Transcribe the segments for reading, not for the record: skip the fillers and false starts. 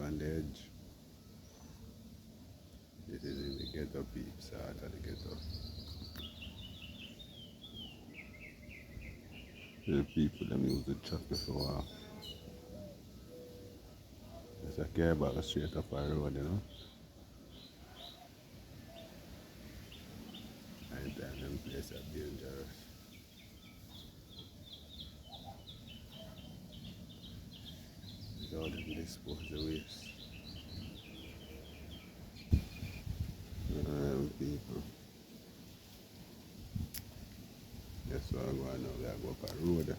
on the edge. This is in the ghetto peeps out of the ghetto. The people them use the truck before. There's a care about straight up our road, you know. And then them places are dangerous. So them dispose the waste. People. That's why I'm going now. We are go up a road.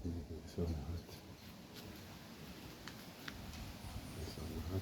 It's so hot. It's so hot.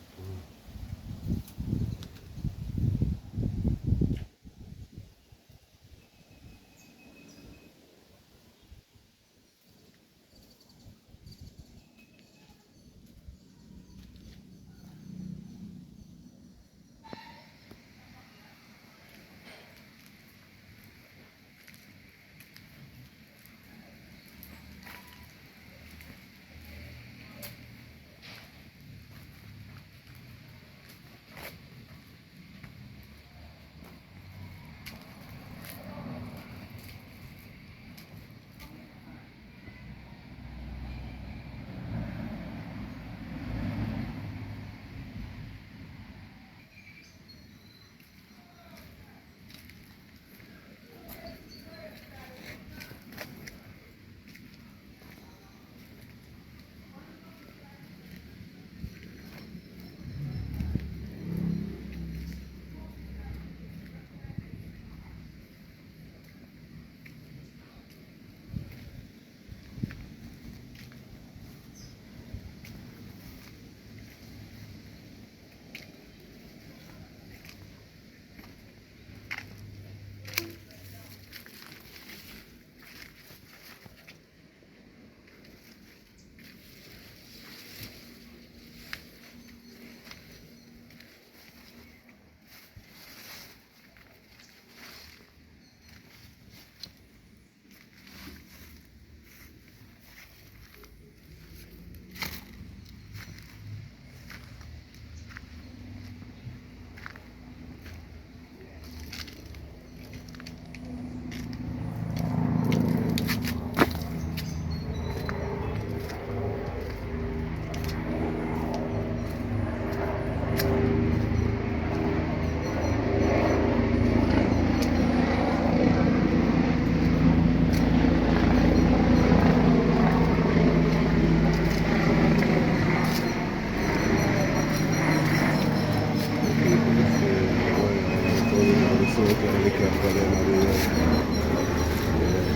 sort of look at for them and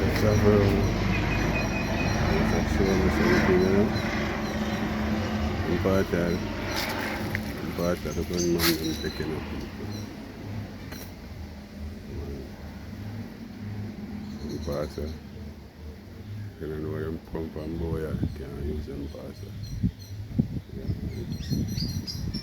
the travel it's a show me something, you know. Important the gunman them taking up people. Passer. You don't know them pump and boy can't use them passer. Yeah.